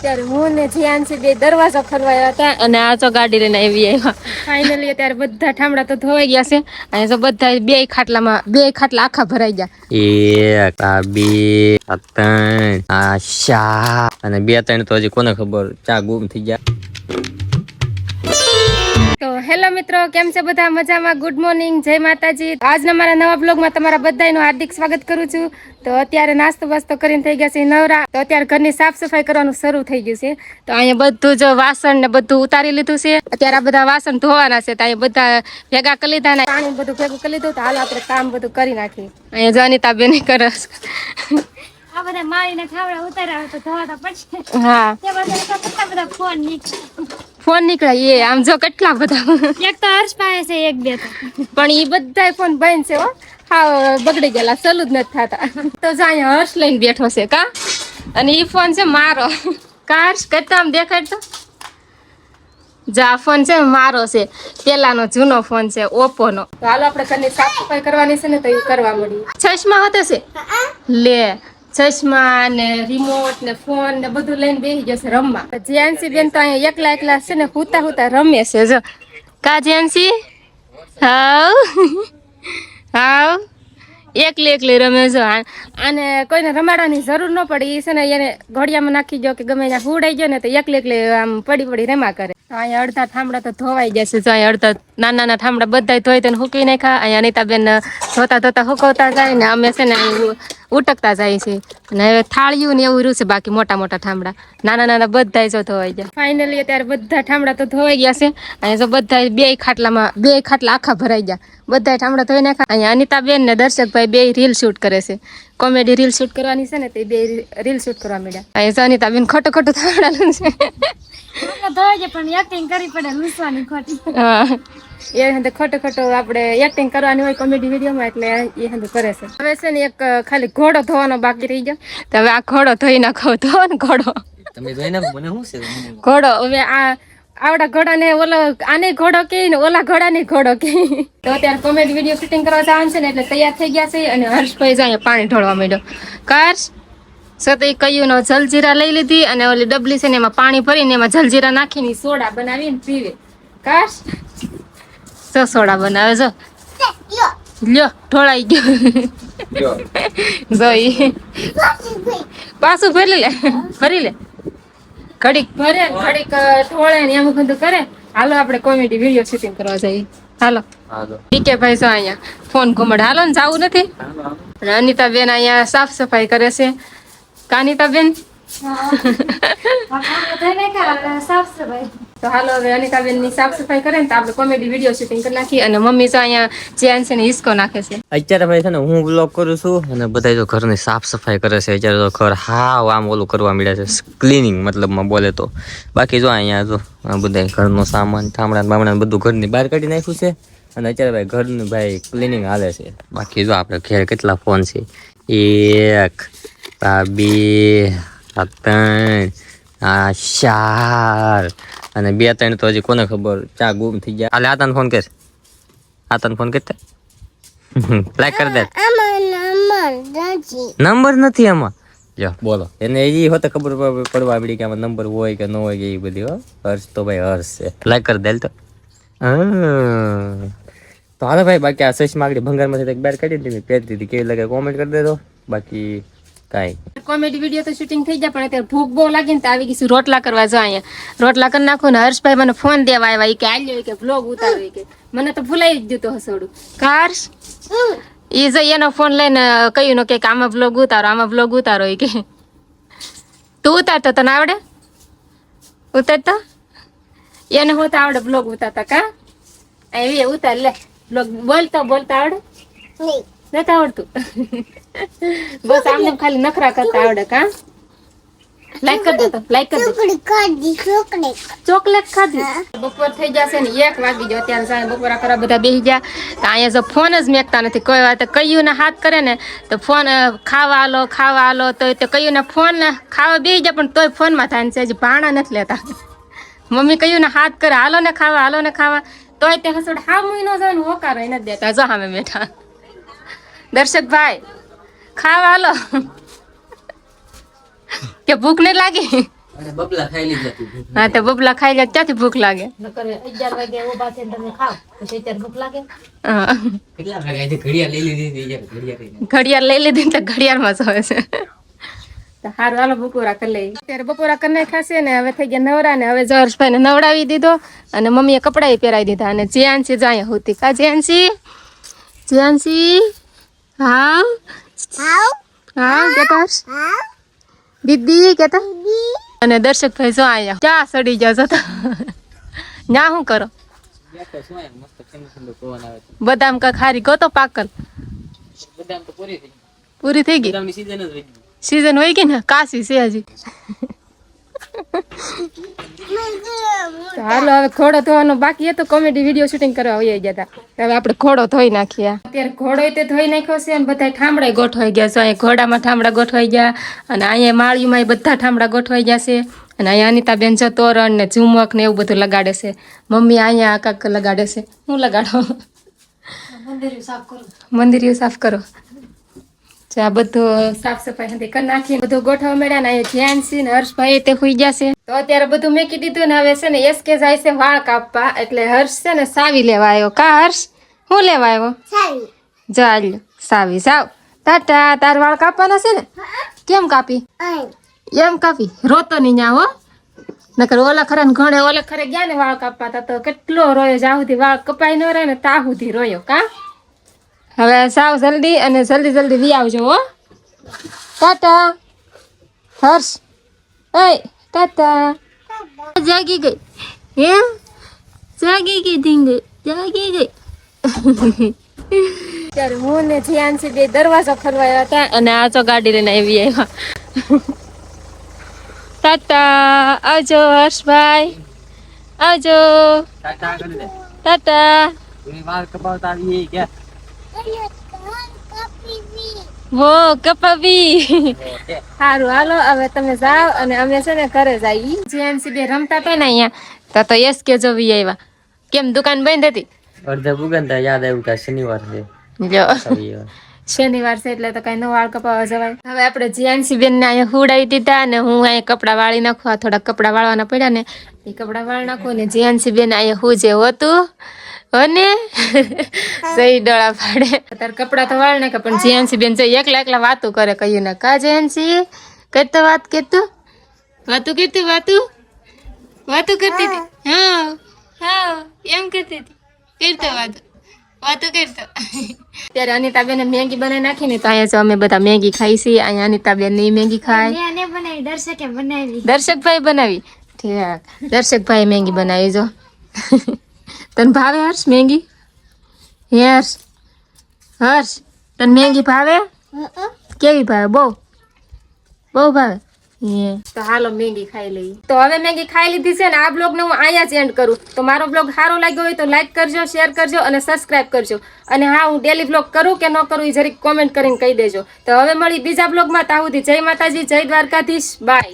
ત્યારે હું ને જીયાનસી બે દરવાજો ખોલવાયા હતા અને આ તો ગાડી લઈને આવી આવ્યા. ફાઇનલી અત્યારે બધા ઠામડા તો ધોવાઈ ગયા છે અને તો બધા બે ખાટલા આખા ભરાઈ ગયા. એક આ બે આ ત્રણ આ ચાર અને બે ત્રણ તો હજી કોને ખબર ચા ગુમ થઈ ગયા. તો હેલો મિત્રો, કેમ છે બધા? મજામાં? ગુડ મોર્નિંગ, જય માતાજી. આજના મારા નવા બ્લોગમાં તમારા બધાનું હાર્દિક સ્વાગત કરું છું. તો અત્યારે નાસ્તો બાસ્તો કરીને થઈ ગયા છે નવરા. તો અત્યારે ઘરની સાફ સફાઈ કરવાનું શરૂ થઈ ગયું છે. તો અહીંયા બધું જ વાસણ ને બધું ઉતારી લીધું છે. અત્યારે આ બધા વાસણ ધોવાના છે. તો અહીંયા બધા ભેગા કરી લીધા ને પાણી બધું ભેગું કરી લીધું. તો હાલ આપણે કામ બધું કરી નાખીએ. અહીંયા જો અનિતા બેન કરે આ બધા મારીને ઠાવડા ઉતાર્યા તો ધોવાતા પડશે. હા, તે બધા ફોન નીકળ્યા એ આમ જો કેટલા બધા. એક તો હર્ષ પાસે છે, એક બે પણ એ બધા ફોન બંધ છે હો. હા, બગડી ગયેલા, ચાલુ જ નથી થતા. તો જો અહીંયા હર્ષ લઈને બેઠો છે કા, અને એ ફોન છે મારો. કા હર્ષ કરતા આમ દેખાડ તો જા, ફોન છે મારો છે, પેલાનો જૂનો ફોન છે ઓપ્પો નો. તો હાલો આપણે ઘરની સાફ સફાઈ કરવાની છે ને તો એ કરવા મળી. ચશ્મા હતા છે લે, ચશ્મા ને રિમોટ ને ફોન ને બધું લઈને બેસી જશે રમવા. જ્યાંસી બેન તો અહીંયા એકલા છે ને હુતા રમે છે. જો કા જ્યાંસી, હાવ હાવ એકલી રમે છે. અને કોઈને રમાડવાની જરૂર ન પડે. એ છે ને એને ઘડિયામાં નાખી દો કે ગમે ત્યાં હુડાઈ ગયો ને તો એકલી આમ પડી રમા કરે. અહીંયા અડધા ઠામડા તો ધોવાઈ જશે. જો અહીંયા અડધા નાના ઠામડા બધા ધોઈ તેને હૂકી નાખ્યા. અહીંયા અનિતાબેન ધોતા હુકવતા જાય ને અમે છે ને ઉટકતા જાય છે. અને હવે થાળિયું ને એવું રહ્યું છે, બાકી મોટા ઠામડા નાના બધા જો ધોવાઈ ગયા. ફાઇનલી અત્યારે બધા ઠામડા તો ધોવાઈ ગયા છે. અહીંયા જો બધા બે ખાટલા આખા ભરાઈ ગયા. બધા ઠામડા ધોઈ નાખ્યા. અહીંયા અનિતાબેન ને દર્શકભાઈ બે રીલ શૂટ કરે છે. કોમેડી રીલ શૂટ કરવાની છે ને તે બે રીલ શૂટ કરવા માંડ્યા. અહીંયા અનિતાબેન ખોટું થાવડાનું છે. પણ એક્ટિંગ કરવી પડે, લૂસવાની ખોટી. હા, એ ખોટું આપણે એક્ટિંગ કરવાની હોય કોમેડી વિડીયોમાં, એટલે એ કરે છે. હવે છે ને એક ખાલી ઘોડો ધોવાનો બાકી રહી ગયો. તો હવે આ ઘોડો ધોઈ નાખો. ધો ને ઘોડો, તમે ધોઈ નાખો. મને શું છે ઘોડો? હવે આવડા ઘોડાને આને ઘોડો કે ને ઓલા ઘોડાને ઘોડો કે. તો અત્યારે કોમેડી વિડીયો શૂટિંગ કરવા જવાનું છે ને એટલે તૈયાર થઈ ગયા છે. અને હર્ષભાઈ જાય પાણી ઢોળવા માંડ્યો. કર્ષ સતઈ કયું નો જલજીરા લઈ લીધી અને ઓલી ડબલી છે ને એમાં પાણી ભરીને એમાં જલજીરા નાખીને સોડા બનાવીને પીવે. કર્ષ જો સોડા બનાવે. જો લ્યો ઢોળાઈ ગયો. જોઈ પાછું ભરી લે ઘડીક ભરે ઘડીક ઢોળે ને એમ બધું કરે. હાલો આપણે કોમેડી વિડીયો શૂટિંગ કરવા જઈએ. હાલો ડીકે ભાઈ જો અહીંયા ફોન ઘુમડ. હાલો ને જાવું નથી. અને અનિતા બેન અહીંયા સાફ સફાઈ કરે છે. કાનિતા બેન તો હાલો હવે અનિતા બેન ની સાફ સફાઈ કરે ને તો આપણે કોમેડી વિડીયો શૂટિંગ કરી નાખી. અને મમ્મી તો અહીંયા જેન છે ને હિસકો નાખે છે. અત્યારે ભાઈ છે ને હું વ્લોગ કરું છું અને બધા જો ઘરની સાફ સફાઈ કરે છે. અત્યારે તો ઘર હાવ આમ ઓલું કરવા મળ્યા છે, ક્લિનિંગ મતલબમાં બોલે તો. બાકી જો અહીંયા જો બધા ઘરનો સામાન ઠામડા બામડા બધું ઘરની બહાર કાઢી નાખ્યું છે. અને અત્યારે ભાઈ ઘરનું ભાઈ ક્લિનિંગ હાલે છે. બાકી જો આપણે ઘેર કેટલા ફોન છે, એક આ બે આ ત્રણ આ ચાર અને બે ત્રણ તો હજી કોને ખબર ચા ગુમ થઈ ગયા. હાલે આતાને ફોન કર, આતાને ફોન કરતા લાઈક કરી દે. નંબર નથી આમાં. જો બોલો એને એ હોતે ખબર પડવા પડી કે આમાં નંબર હોય કે ન હોય કે એ બધી. હર્ષ તો ભાઈ હર્ષ છે. લાઈક કરી દે તો. તો હાલો ભાઈ, બાકી આ સસમાં આગળ ભંગારમાંથી બહાર કાઢી દીધી, પહેરતી હતી, કેવી લાગે કોમેન્ટ કરી દેજો. બાકી કાંઈ કોમેડી વિડીયો તો શૂટિંગ થઈ જાય, પણ અત્યારે ભૂખ બહુ લાગી ને તો આવી ગઈ રોટલા કરવા જો. અહીંયા રોટલા કરી નાખું ને હર્ષભાઈ મને ફોન દેવા આવ્યા કે આલ્યો કે બ્લોગ ઉતારો કે. મને તો ભૂલાઈ જ દીધો હસોડું. હર્ષ એ જો એનો ફોન લઈને કહ્યું કે આમાં બ્લોગ ઉતારો કે. તું ઉતારતો તને આવડે? ઉતારતો એને હું તો આવડે બ્લોગ ઉતારતા કા. એવી ઉતાર લે બ્લોગ. બોલતા આવડે? નથી આવડતું. બસ આમને ખાલી નખરા કરતા આવડે કા. લાઈક કરી દે તો લાઈક કરી દે. ચોકલેટ ખાધી. બપોર થઈ જશે ને 1 વાગી ગયો. અત્યારે બપોરા કરવા બધા બેસી ગયા. તો અહીંયા જો ફોન જ મેકતા નથી. કોઈ વાત કયું ને હાથ કરે ને તો ફોન ખાવા આલો તો કયું ને ફોન ખાવા બેસી જાય પણ તોય ફોનમાં થાય છે. હજી ભાણા નથી લેતા. મમ્મી કયું ને હાથ કરે હાલો ને ખાવા તોય તે હસોડ હા મહિનો જાય ને હોકારો નથી દેતા. જો સામે બેઠા દર્શકભાઈ ખાવા હાલો કે ભૂખ નહીં લાગી. અને બબલા ખાઈ લીધા તું. હા તો બબલા ખાઈ લે ક્યાંથી ભૂખ લાગે? નકર 11 વાગે ઊભા થઈને તમે ખાવ પછી ત્યારે ભૂખ લાગે. હા. કેટલા વાગ્યા છે? ઘડિયાળ લઈ લીધી હતી યાર, ઘડિયાળ લઈ લીધી. ઘડિયાળ લઈ લીધી ને તો ઘડિયાળમાં સોવે છે. તો હારું હાલો બપોરા કરી લઈ. અત્યારે બપોરા કરી નાખ્યા છે ને હવે થઈ ગયા નવરા ને હવે જર્શભાઈને નવડાવી દીધો અને મમ્મીએ કપડાં પહેરાવી દીધા અને જ્યાંસી જાય હોતી કા જ્યાંસી હા હા કેતા દીદી કેતા અને દર્શકભાઈ જો આયા ક્યાં સડી ગયા જતા ન્યા શું કરો બેઠો છું અહીંયા, મસ્ત ઠંડો ઠંડો પવન આવે છે. બદામ કા ખારી ગોતો પાકલ બદામ તો પૂરી થઈ ગઈ. પૂરી થઈ ગઈ બદામની season જ રહી ગઈ. સીઝન હોય ગઈ ને કાશી છે હજી તો હાલો હવે ઘોડો ધોવાનો બાકી હતો કોમેડી વિડીયો શૂટિંગ કરવા આવી ગયા હતા હવે આપણે ઘોડો ધોઈ નાખીએ અત્યારે ઘોડો તે ધોઈ નાખ્યો છે અને બધા ઠામડા ગોઠવાઈ ગયા છે અહીંયા ઘોડામાં ઠામડા ગોઠવાઈ ગયા અને અહીંયા માળીમાં બધા ઠામડા ગોઠવાઈ ગયા છે અને અહીંયા અનિતાબેન જો તોરણ ને ઝુમક ને એવું બધું લગાડે છે મમ્મી અહીંયા કાંક લગાડે છે હું લગાડો મંદિર સાફ કરો આ બધું સાફ સફાઈ હતી કરી નાખી બધું ગોઠવા મળ્યા ને ધ્યાન છે ને હર્ષભાઈ તે હોઈ ગયા છે તો અત્યારે બધું મેકી દીધું ને હવે છે ને એસકે જાય છે વાળ કાપવા એટલે હર્ષ છે ને સાવી લેવા આવ્યો કા હર્ષ શું લેવા આવ્યો ચાલ સાવી જાવ ટાટા તાર વાળ કાપવાના છે ને કેમ કાપી એમ કાપી રોતો નહીં ન્યા હો નકર ઓલા ખરા ને ઘણે ઓલા ખરે ગયા ને વાળ કાપવા તા તો કેટલો રોયો જ્યાં સુધી વાળ કપાઈ ન રહે ને ત્યાં સુધી રોયો કા હવે સાવ જલ્દી અને જલ્દી વી આવજો હો ટાટા હર્ષ એ ટાટા જાગી ગઈ હે જાગી ગઈ ધીંગી જાગી ગઈ ત્યારે હું ને જીયાનસી બે દરવાજો ખરવાયા હતા અને આ તો ગાડી લઈને આવી આવ્યા ટાટા આવજો હર્ષભાઈ આવજો ટાટા કરી દે. ટાટા પૂરી વાળ કપાવતા આવીએ ક્યાં? હો કપાવી ઓકે. સારું હાલો હવે તમે જાઓ અને અમે છે ને ઘરે જઈએ જીએનસી બે રમતા હતા ને અહીંયા તો એસ કે જોવી આવ્યા કેમ દુકાન બંધ હતી અડધા ભૂગંતા યાદ આવ્યું કે શનિવાર છે. જો રવિવાર. શનિવાર છે એટલે તો કઈ નો વાળ કપાવવા જવાય હવે આપણે જીએનસી બેન ને અહીંયા હુડાવી દીધા અને હું અહીંયા કપડા વાળી નાખવા થોડા કપડા વાળવાના પડ્યા ને એ કપડા વાળ નાખો ને જીએનસી બેન અહીંયા હું જે હોતું અને સહી ડોળા પાડે તાર કપડા તો વાળ નાખે પણ જીએનસી બેન જઈ એકલા વાતું કરે કહ્યું ને કા જીએનસી કરતો વાત કરતું વાતું કરતી હતી હા એમ કરતી હતી કરતો વાતું કરતો ત્યારે અનિતાબેન મેગી બનાવી નાખી ને તો અહીંયા જો અમે બધા મેગી ખાઈ છીએ અહીંયા અનિતાબેન ની મેગી ખાય દર્શકભાઈ બનાવી ઠીક દર્શકભાઈ મેગી બનાવી જો તને ભાવે હર્ષ મેગી હર્ષ તને મેગી ભાવે કેવી ભાવે બહુ ભાવે તો હાલો મેગી ખાઈ લઈએ તો હવે મેગી ખાઈ લીધી છે ને આ બ્લોગ ને હું અહીંયા જ એન્ડ કરું તો મારો બ્લોગ સારો લાગ્યો હોય તો લાઈક કરજો શેર કરજો અને સબસ્ક્રાઇબ કરજો અને હા હું ડેલી બ્લોગ કરું કે ન કરું એ જરીક કોમેન્ટ કરીને કહી દેજો તો હવે મળી બીજા બ્લોગમાં ત્યાં સુધી જય માતાજી જય દ્વારકાધીશ બાય